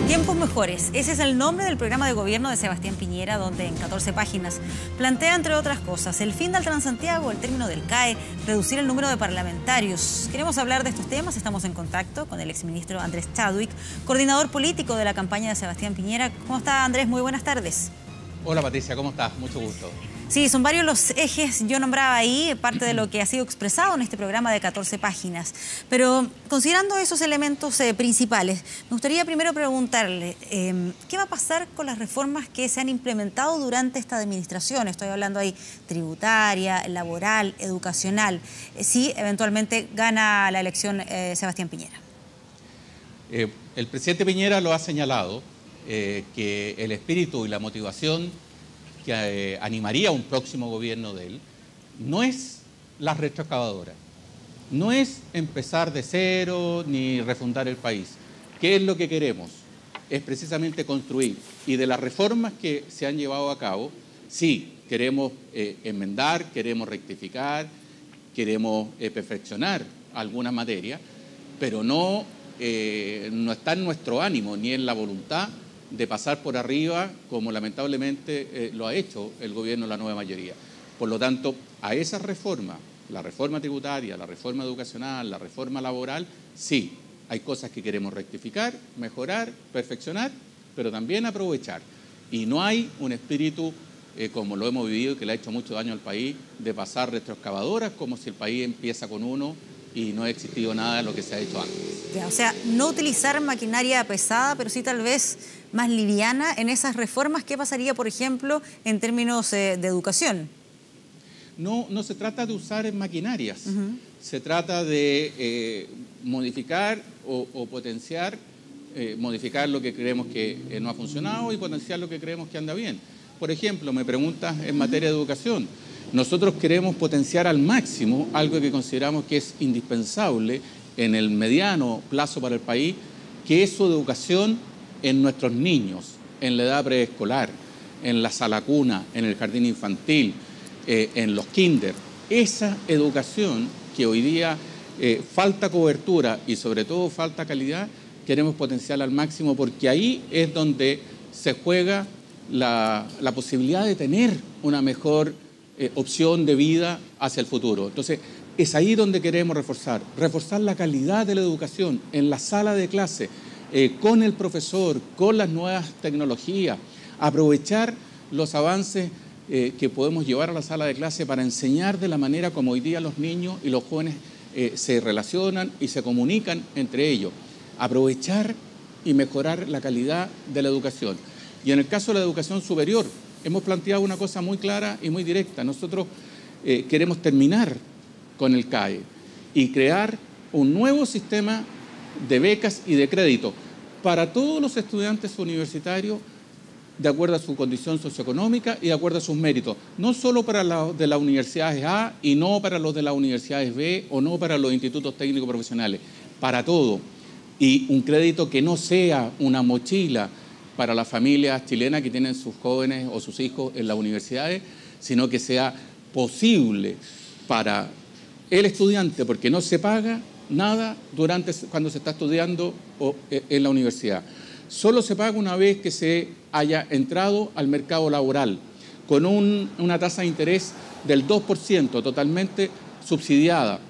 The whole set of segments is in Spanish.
Tiempos mejores. Ese es el nombre del programa de gobierno de Sebastián Piñera, donde en 14 páginas plantea, entre otras cosas, el fin del Transantiago, el término del CAE, reducir el número de parlamentarios. Queremos hablar de estos temas. Estamos en contacto con el exministro Andrés Chadwick, coordinador político de la campaña de Sebastián Piñera. ¿Cómo está, Andrés? Muy buenas tardes. Hola, Patricia, ¿cómo estás? Mucho gusto. Sí, son varios los ejes, yo nombraba ahí parte de lo que ha sido expresado en este programa de 14 páginas. Pero considerando esos elementos principales, me gustaría primero preguntarle, ¿qué va a pasar con las reformas que se han implementado durante esta administración? Estoy hablando ahí tributaria, laboral, educacional, si eventualmente gana la elección Sebastián Piñera. El presidente Piñera lo ha señalado, que el espíritu y la motivación que animaría un próximo gobierno de él no es la retroexcavadora, no es empezar de cero ni refundar el país. ¿Qué es lo que queremos? Es precisamente construir. Y de las reformas que se han llevado a cabo, sí, queremos enmendar, queremos rectificar, queremos perfeccionar algunas materias, pero no está en nuestro ánimo ni en la voluntad de pasar por arriba, como lamentablemente lo ha hecho el gobierno de la nueva mayoría. Por lo tanto, a esas reformas, la reforma tributaria, la reforma educacional, la reforma laboral, sí, hay cosas que queremos rectificar, mejorar, perfeccionar, pero también aprovechar. Y no hay un espíritu, como lo hemos vivido, que le ha hecho mucho daño al país, de pasar retroexcavadoras como si el país empieza con uno y no ha existido nada de lo que se ha hecho antes. Ya, o sea, no utilizar maquinaria pesada, pero sí tal vez más liviana en esas reformas. ¿Qué pasaría, por ejemplo, en términos de educación? No se trata de usar maquinarias, se trata de modificar o potenciar, modificar lo que creemos que no ha funcionado y potenciar lo que creemos que anda bien. Por ejemplo, me preguntas en materia de educación. Nosotros queremos potenciar al máximo algo que consideramos que es indispensable en el mediano plazo para el país, que es su educación en nuestros niños, en la edad preescolar, en la sala cuna, en el jardín infantil, en los kinder. Esa educación que hoy día falta cobertura y sobre todo falta calidad, queremos potenciar al máximo porque ahí es donde se juega la posibilidad de tener una mejor opción de vida hacia el futuro. Entonces, es ahí donde queremos reforzar la calidad de la educación en la sala de clase, con el profesor, con las nuevas tecnologías, aprovechar los avances que podemos llevar a la sala de clase para enseñar de la manera como hoy día los niños y los jóvenes se relacionan y se comunican entre ellos, aprovechar y mejorar la calidad de la educación. Y en el caso de la educación superior, hemos planteado una cosa muy clara y muy directa. Nosotros queremos terminar con el CAE y crear un nuevo sistema de becas y de crédito para todos los estudiantes universitarios de acuerdo a su condición socioeconómica y de acuerdo a sus méritos. No solo para los de las universidades A y no para los de las universidades B o no para los institutos técnicos profesionales, para todo. Y un crédito que no sea una mochila para las familias chilenas que tienen sus jóvenes o sus hijos en las universidades, sino que sea posible para el estudiante, porque no se paga nada cuando se está estudiando en la universidad. Solo se paga una vez que se haya entrado al mercado laboral, con una tasa de interés del 2%, totalmente subsidiada.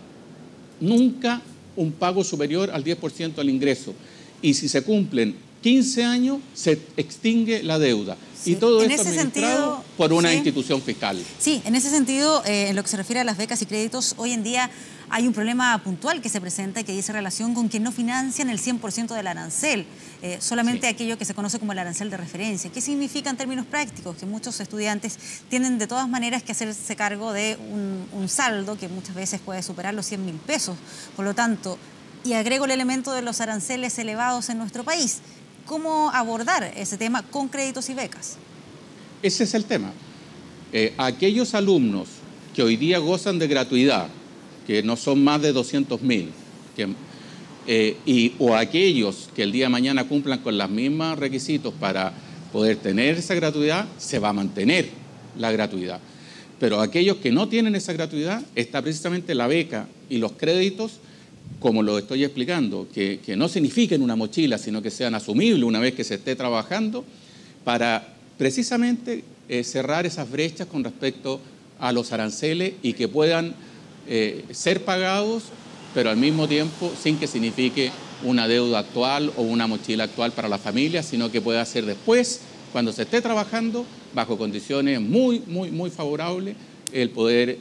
Nunca un pago superior al 10% del ingreso. Y si se cumplen 15 años, se extingue la deuda. Sí. Y todo esto administrado por una institución fiscal. Sí, en ese sentido, en lo que se refiere a las becas y créditos, hoy en día hay un problema puntual que se presenta y que dice relación con que no financian el 100% del arancel, solamente aquello que se conoce como el arancel de referencia. ¿Qué significa en términos prácticos? Que muchos estudiantes tienen de todas maneras que hacerse cargo de un saldo que muchas veces puede superar los 100.000 pesos. Por lo tanto, y agrego el elemento de los aranceles elevados en nuestro país. ¿Cómo abordar ese tema con créditos y becas? Ese es el tema. Aquellos alumnos que hoy día gozan de gratuidad, que no son más de 200.000, o aquellos que el día de mañana cumplan con los mismos requisitos para poder tener esa gratuidad, se va a mantener la gratuidad. Pero aquellos que no tienen esa gratuidad, está precisamente la beca y los créditos como lo estoy explicando, que no signifiquen una mochila, sino que sean asumibles una vez que se esté trabajando, para precisamente cerrar esas brechas con respecto a los aranceles y que puedan ser pagados, pero al mismo tiempo sin que signifique una deuda actual o una mochila actual para las familias, sino que pueda ser después, cuando se esté trabajando, bajo condiciones muy favorables, el poder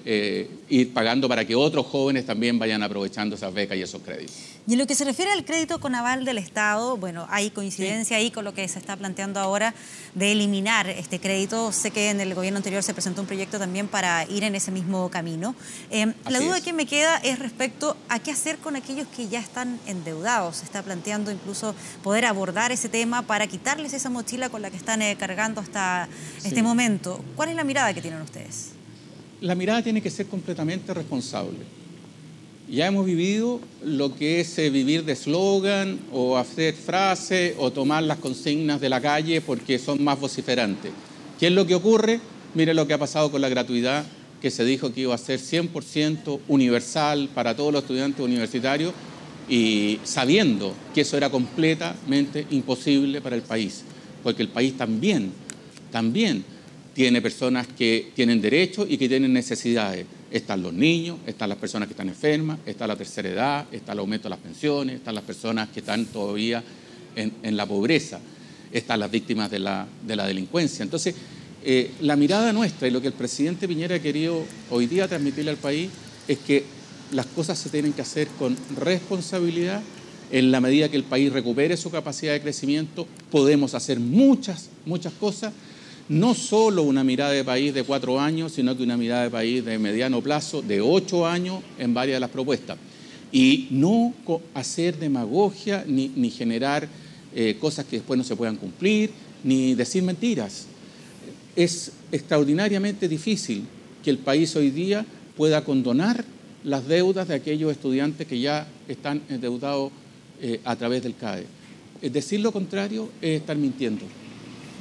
ir pagando para que otros jóvenes también vayan aprovechando esas becas y esos créditos. Y en lo que se refiere al crédito con aval del Estado, bueno, hay coincidencia ahí con lo que se está planteando ahora de eliminar este crédito. Sé que en el gobierno anterior se presentó un proyecto también para ir en ese mismo camino. La duda que me queda es respecto a qué hacer con aquellos que ya están endeudados. Se está planteando incluso poder abordar ese tema para quitarles esa mochila con la que están cargando hasta este momento. ¿Cuál es la mirada que tienen ustedes? La mirada tiene que ser completamente responsable. Ya hemos vivido lo que es vivir de eslogan o hacer frases o tomar las consignas de la calle porque son más vociferantes. ¿Qué es lo que ocurre? Mire lo que ha pasado con la gratuidad, que se dijo que iba a ser 100% universal para todos los estudiantes universitarios y sabiendo que eso era completamente imposible para el país, porque el país también tiene personas que tienen derechos y que tienen necesidades. Están los niños, están las personas que están enfermas, está la tercera edad, está el aumento de las pensiones, están las personas que están todavía en la pobreza, están las víctimas de la delincuencia. Entonces, la mirada nuestra y lo que el presidente Piñera ha querido hoy día transmitirle al país es que las cosas se tienen que hacer con responsabilidad. En la medida que el país recupere su capacidad de crecimiento, podemos hacer muchas cosas. No solo una mirada de país de 4 años, sino que una mirada de país de mediano plazo, de 8 años en varias de las propuestas. Y no hacer demagogia ni generar cosas que después no se puedan cumplir, ni decir mentiras. Es extraordinariamente difícil que el país hoy día pueda condonar las deudas de aquellos estudiantes que ya están endeudados a través del CAE. Decir lo contrario es estar mintiendo.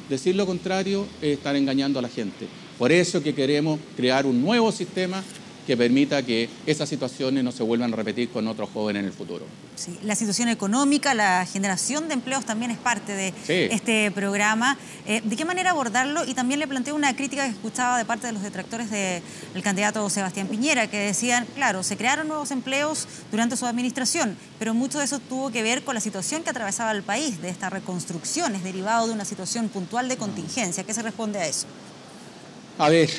Decir lo contrario es estar engañando a la gente. Por eso que queremos crear un nuevo sistema que permita que esas situaciones no se vuelvan a repetir con otros jóvenes en el futuro. Sí, la situación económica, la generación de empleos también es parte de este programa. ¿De qué manera abordarlo? Y también le planteo una crítica que escuchaba de parte de los detractores del candidato Sebastián Piñera, que decían, claro, se crearon nuevos empleos durante su administración, pero mucho de eso tuvo que ver con la situación que atravesaba el país, de esta reconstrucción, es derivado de una situación puntual de contingencia. ¿Qué se responde a eso? A ver,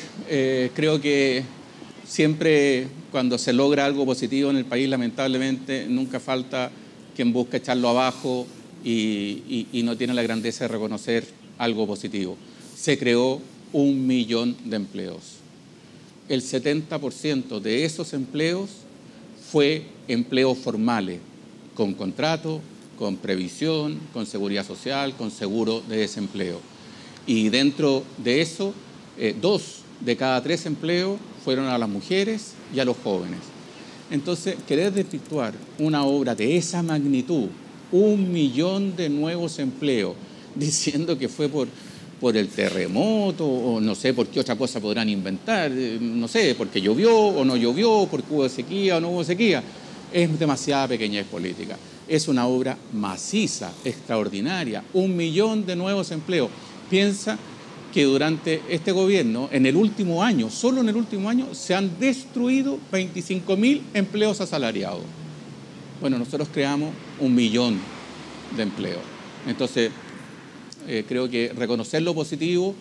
creo que siempre cuando se logra algo positivo en el país, lamentablemente, nunca falta quien busca echarlo abajo y no tiene la grandeza de reconocer algo positivo. Se creó 1 millón de empleos. El 70% de esos empleos fue empleos formales, con contrato, con previsión, con seguridad social, con seguro de desempleo. Y dentro de eso, 2 de cada 3 empleos fueron a las mujeres y a los jóvenes. Entonces, querer desvirtuar una obra de esa magnitud, 1 millón de nuevos empleos, diciendo que fue por el terremoto, o no sé por qué otra cosa podrán inventar, no sé, porque llovió o no llovió, porque hubo sequía o no hubo sequía, es demasiada pequeñez política. Es una obra maciza, extraordinaria, 1 millón de nuevos empleos. Piensa que durante este gobierno, en el último año, solo en el último año, se han destruido 25.000 empleos asalariados. Bueno, nosotros creamos 1 millón de empleos. Entonces, creo que reconocer lo positivo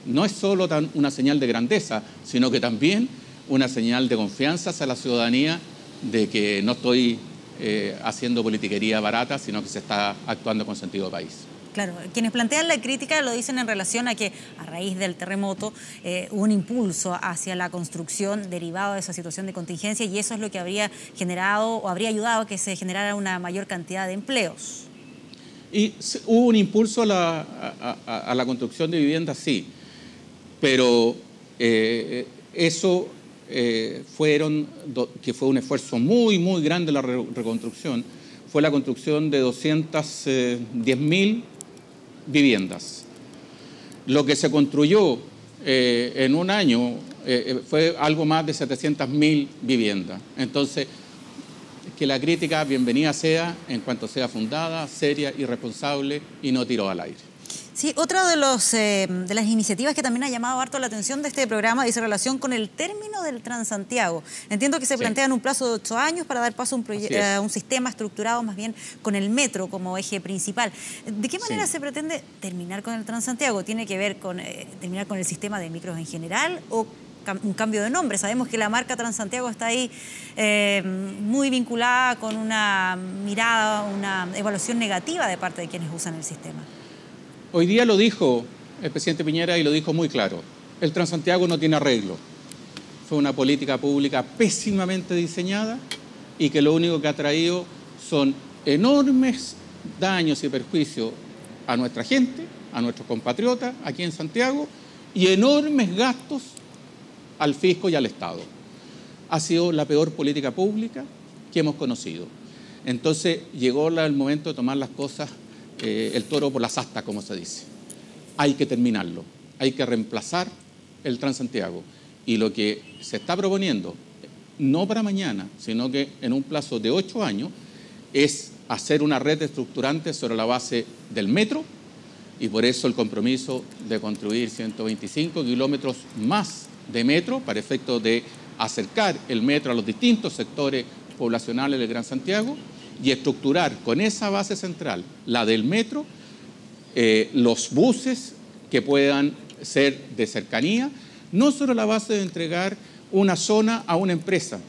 no es solo una señal de grandeza, sino que también una señal de confianza hacia la ciudadanía de que no estoy haciendo politiquería barata, sino que se está actuando con sentido de país. Claro, quienes plantean la crítica lo dicen en relación a que a raíz del terremoto hubo un impulso hacia la construcción derivado de esa situación de contingencia y eso es lo que habría generado o habría ayudado a que se generara una mayor cantidad de empleos. Y hubo un impulso a la construcción de viviendas, sí, pero eso que fue un esfuerzo muy grande la reconstrucción, fue la construcción de 210.000 viviendas. Lo que se construyó en un año fue algo más de 700.000 viviendas. Entonces, que la crítica bienvenida sea en cuanto sea fundada, seria y responsable y no tiro al aire. Sí, otra de las iniciativas que también ha llamado harto la atención de este programa dice relación con el término del Transantiago. Entiendo que se plantea en un plazo de 8 años para dar paso a un sistema estructurado más bien con el metro como eje principal. ¿De qué manera se pretende terminar con el Transantiago? ¿Tiene que ver con terminar con el sistema de micros en general o un cambio de nombre? Sabemos que la marca Transantiago está ahí muy vinculada con una mirada, una evaluación negativa de parte de quienes usan el sistema. Hoy día lo dijo el presidente Piñera y lo dijo muy claro. El Transantiago no tiene arreglo. Fue una política pública pésimamente diseñada y que lo único que ha traído son enormes daños y perjuicios a nuestra gente, a nuestros compatriotas aquí en Santiago y enormes gastos al fisco y al Estado. Ha sido la peor política pública que hemos conocido. Entonces llegó el momento de tomar las cosas, el toro por las astas, como se dice. Hay que terminarlo, hay que reemplazar el Transantiago. Y lo que se está proponiendo, no para mañana, sino que en un plazo de 8 años, es hacer una red estructurante sobre la base del metro, y por eso el compromiso de construir 125 kilómetros más de metro para efecto de acercar el metro a los distintos sectores poblacionales del Gran Santiago y estructurar con esa base central, la del metro, los buses que puedan ser de cercanía, no solo la base de entregar una zona a una empresa,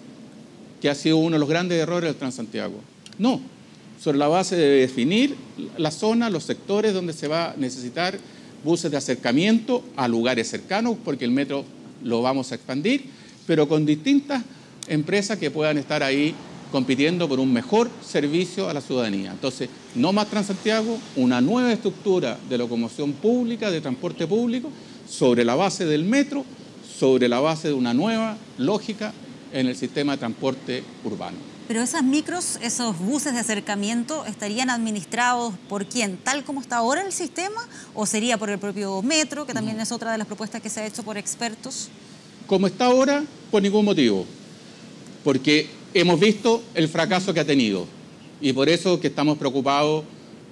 que ha sido uno de los grandes errores del Transantiago. No, sobre la base de definir la zona, los sectores donde se va a necesitar buses de acercamiento a lugares cercanos, porque el metro lo vamos a expandir, pero con distintas empresas que puedan estar ahí compitiendo por un mejor servicio a la ciudadanía. Entonces, no más Transantiago, una nueva estructura de locomoción pública, de transporte público, sobre la base del metro, sobre la base de una nueva lógica en el sistema de transporte urbano. Pero esas micros, esos buses de acercamiento, ¿estarían administrados por quién? ¿Tal como está ahora el sistema? ¿O sería por el propio metro, que también es otra de las propuestas que se ha hecho por expertos? Como está ahora, por ningún motivo. Porque hemos visto el fracaso que ha tenido y por eso que estamos preocupados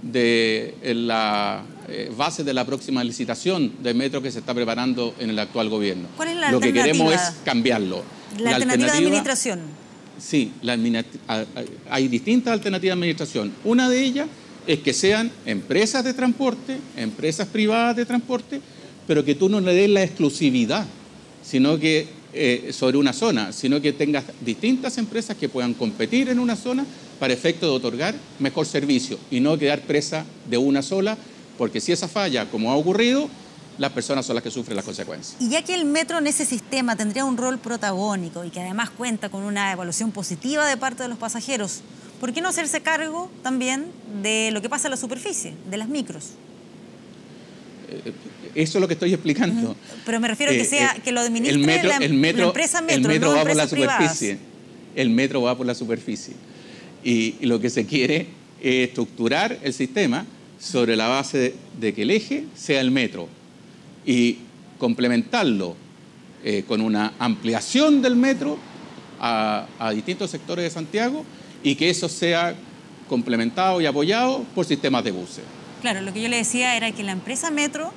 de la base de la próxima licitación del metro que se está preparando en el actual gobierno. ¿Cuál es la Lo que alternativa? queremos es cambiarlo. ¿La alternativa de administración? Sí, hay distintas alternativas de administración. Una de ellas es que sean empresas de transporte, empresas privadas de transporte, pero que tú no le des la exclusividad, sino que sobre una zona, sino que tengas distintas empresas que puedan competir en una zona para efecto de otorgar mejor servicio y no quedar presa de una sola, porque si esa falla, como ha ocurrido, las personas son las que sufren las consecuencias. Y ya que el metro en ese sistema tendría un rol protagónico y que además cuenta con una evaluación positiva de parte de los pasajeros, ¿por qué no hacerse cargo también de lo que pasa en la superficie, de las micros? Eso es lo que estoy explicando. Pero me refiero que lo administre la empresa Metro, el metro no va por la privadas. superficie. El metro va por la superficie. Y lo que se quiere es estructurar el sistema sobre la base de que el eje sea el metro y complementarlo con una ampliación del metro a distintos sectores de Santiago y que eso sea complementado y apoyado por sistemas de buses. Claro, lo que yo le decía era que la empresa Metro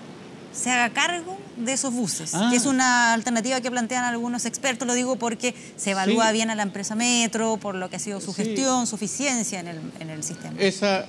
se haga cargo de esos buses, que es una alternativa que plantean algunos expertos, lo digo porque se evalúa bien a la empresa Metro, por lo que ha sido su gestión, su eficiencia en el sistema. Esa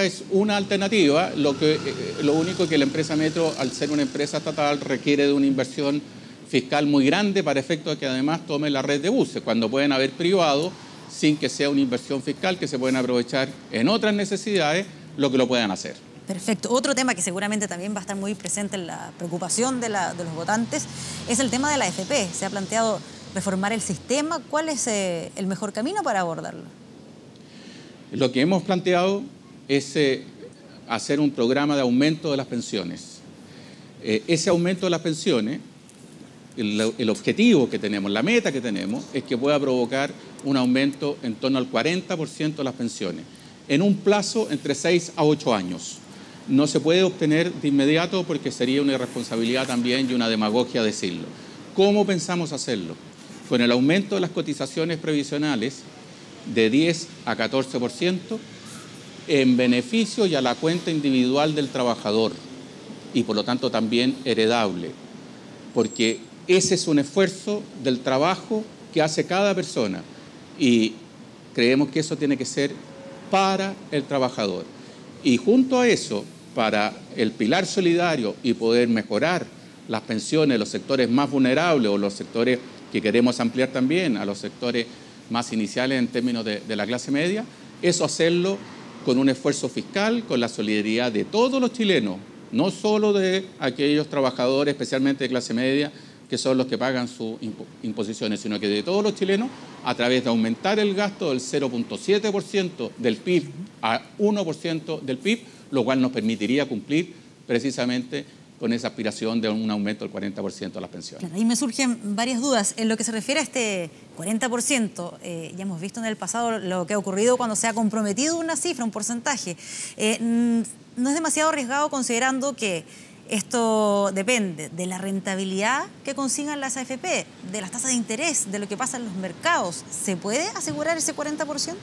es una alternativa, lo único que la empresa Metro, al ser una empresa estatal, requiere de una inversión fiscal muy grande para efecto de que además tome la red de buses, cuando pueden haber privados, sin que sea una inversión fiscal, que se pueden aprovechar en otras necesidades, lo que lo puedan hacer. Perfecto. Otro tema que seguramente también va a estar muy presente en la preocupación de los votantes es el tema de la AFP. Se ha planteado reformar el sistema. ¿Cuál es el mejor camino para abordarlo? Lo que hemos planteado es hacer un programa de aumento de las pensiones. Ese aumento de las pensiones, el objetivo que tenemos, la meta que tenemos, es que pueda provocar un aumento en torno al 40% de las pensiones, en un plazo entre 6 a 8 años. No se puede obtener de inmediato porque sería una irresponsabilidad también y una demagogia decirlo. ¿Cómo pensamos hacerlo? Con el aumento de las cotizaciones previsionales de 10 a 14% en beneficio y a la cuenta individual del trabajador y por lo tanto también heredable, porque ese es un esfuerzo del trabajo que hace cada persona y creemos que eso tiene que ser para el trabajador. Y junto a eso, para el pilar solidario y poder mejorar las pensiones de los sectores más vulnerables o los sectores que queremos ampliar también a los sectores más iniciales en términos de la clase media, eso hacerlo con un esfuerzo fiscal, con la solidaridad de todos los chilenos, no solo de aquellos trabajadores, especialmente de clase media, que son los que pagan sus imposiciones, sino que de todos los chilenos, a través de aumentar el gasto del 0,7% del PIB a 1% del PIB, lo cual nos permitiría cumplir precisamente con esa aspiración de un aumento del 40% de las pensiones. Claro, ahí me surgen varias dudas. En lo que se refiere a este 40%, ya hemos visto en el pasado lo que ha ocurrido cuando se ha comprometido una cifra, un porcentaje. ¿No es demasiado arriesgado considerando que esto depende de la rentabilidad que consigan las AFP, de las tasas de interés, de lo que pasa en los mercados? ¿Se puede asegurar ese 40%?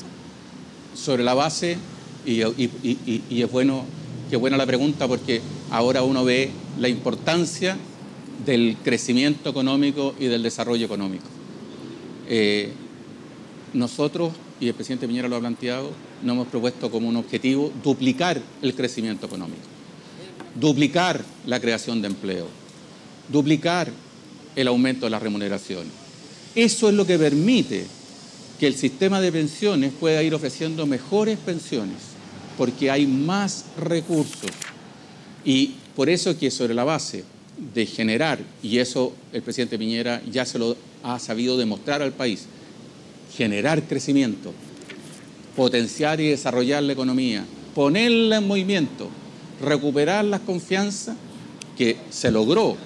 Sobre la base, y es bueno, qué buena la pregunta, porque ahora uno ve la importancia del crecimiento económico y del desarrollo económico. Nosotros, y el presidente Piñera lo ha planteado, nos hemos propuesto como un objetivo duplicar el crecimiento económico, duplicar la creación de empleo, duplicar el aumento de las remuneraciones. Eso es lo que permite que el sistema de pensiones pueda ir ofreciendo mejores pensiones, porque hay más recursos. Y por eso que sobre la base de generar, y eso el presidente Piñera ya se lo ha sabido demostrar al país, generar crecimiento, potenciar y desarrollar la economía, ponerla en movimiento, recuperar la confianza que se logró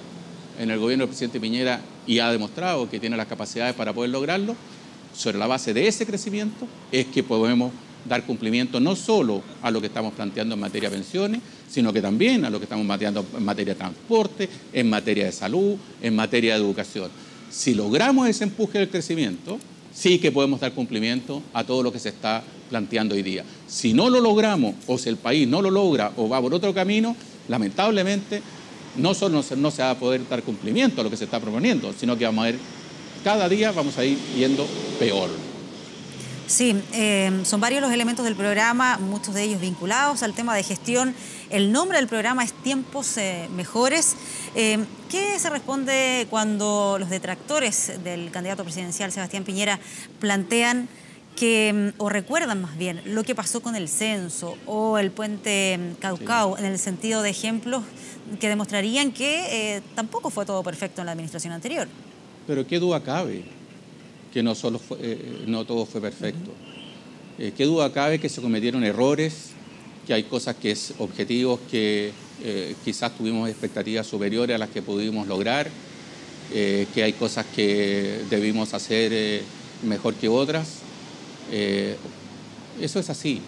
en el gobierno del presidente Piñera y ha demostrado que tiene las capacidades para poder lograrlo. Sobre la base de ese crecimiento es que podemos dar cumplimiento no solo a lo que estamos planteando en materia de pensiones, sino que también a lo que estamos planteando en materia de transporte, en materia de salud, en materia de educación. Si logramos ese empuje del crecimiento, sí que podemos dar cumplimiento a todo lo que se está planteando hoy día. Si no lo logramos, o si el país no lo logra o va por otro camino, lamentablemente no solo no se va a poder dar cumplimiento a lo que se está proponiendo, sino que vamos a ver, cada día vamos a ir yendo peor. Sí, son varios los elementos del programa, muchos de ellos vinculados al tema de gestión. El nombre del programa es Tiempos Mejores. ¿Qué se responde cuando los detractores del candidato presidencial Sebastián Piñera plantean que, o recuerdan más bien, lo que pasó con el censo o el puente Caucao, en el sentido de ejemplos que demostrarían que tampoco fue todo perfecto en la administración anterior? Pero qué duda cabe que no todo fue perfecto. Qué duda cabe que se cometieron errores, que hay cosas que es objetivos que quizás tuvimos expectativas superiores a las que pudimos lograr, que hay cosas que debimos hacer mejor que otras. Eso es así.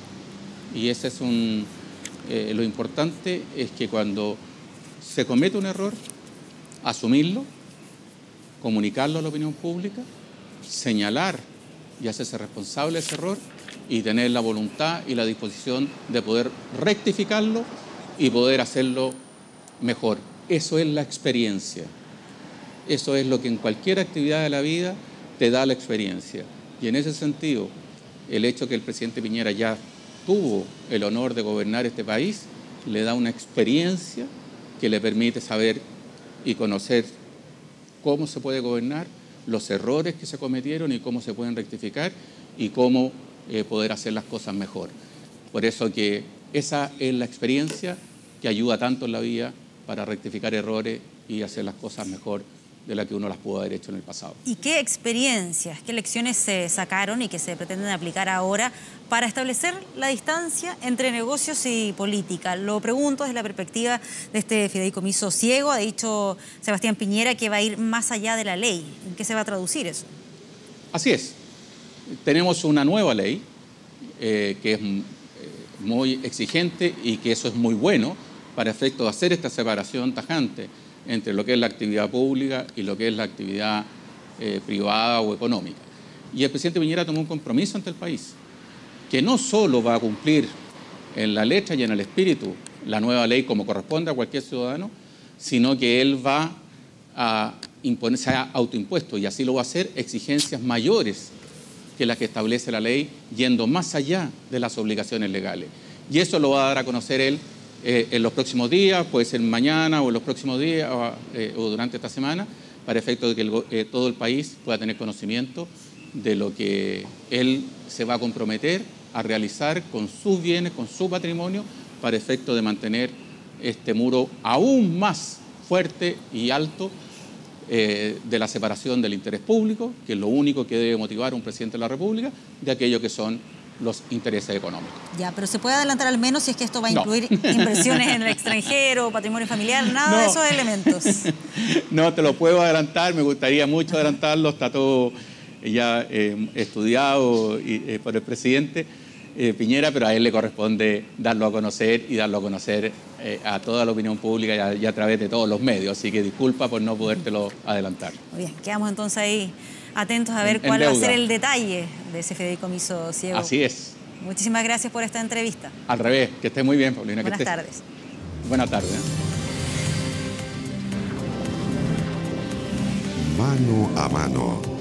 Y ese es lo importante es que cuando se comete un error, asumirlo, comunicarlo a la opinión pública, señalar y hacerse responsable de ese error y tener la voluntad y la disposición de poder rectificarlo y poder hacerlo mejor. Eso es la experiencia. Eso es lo que en cualquier actividad de la vida te da la experiencia. Y en ese sentido, el hecho que el presidente Piñera ya tuvo el honor de gobernar este país, le da una experiencia que le permite saber y conocer cómo se puede gobernar, los errores que se cometieron y cómo se pueden rectificar y cómo poder hacer las cosas mejor. Por eso que esa es la experiencia que ayuda tanto en la vida para rectificar errores y hacer las cosas mejor de la que uno las pudo haber hecho en el pasado. ¿Y qué experiencias, qué lecciones se sacaron y que se pretenden aplicar ahora para establecer la distancia entre negocios y política? Lo pregunto desde la perspectiva de este fideicomiso ciego. Ha dicho Sebastián Piñera que va a ir más allá de la ley. ¿En qué se va a traducir eso? Así es. Tenemos una nueva ley que es muy exigente y que eso es muy bueno para efecto de hacer esta separación tajante entre lo que es la actividad pública y lo que es la actividad privada o económica. Y el presidente Piñera tomó un compromiso ante el país, que no solo va a cumplir en la letra y en el espíritu la nueva ley como corresponde a cualquier ciudadano, sino que él va a imponerse a autoimpuesto, y así lo va a hacer, exigencias mayores que las que establece la ley, yendo más allá de las obligaciones legales. Y eso lo va a dar a conocer él en los próximos días, puede ser mañana o en los próximos días o durante esta semana, para efecto de que todo el país pueda tener conocimiento de lo que él se va a comprometer a realizar con sus bienes, con su patrimonio, para efecto de mantener este muro aún más fuerte y alto de la separación del interés público, que es lo único que debe motivar a un presidente de la República, de aquello que son los intereses económicos. Ya, pero ¿se puede adelantar al menos si es que esto va a incluir inversiones en el extrañero, patrimonio familiar, nada de esos elementos? No te lo puedo adelantar, me gustaría mucho adelantarlo, está todo ya estudiado por el presidente Piñera, pero a él le corresponde darlo a conocer y darlo a conocer a toda la opinión pública y a través de todos los medios, así que disculpa por no podértelo adelantar. Muy bien, quedamos entonces ahí atentos a ver cuál va a ser el detalle de ese fideicomiso ciego. Así es. Muchísimas gracias por esta entrevista. Al revés, que estés muy bien, Paulina. Buenas tardes. Buenas tardes. Mano a mano.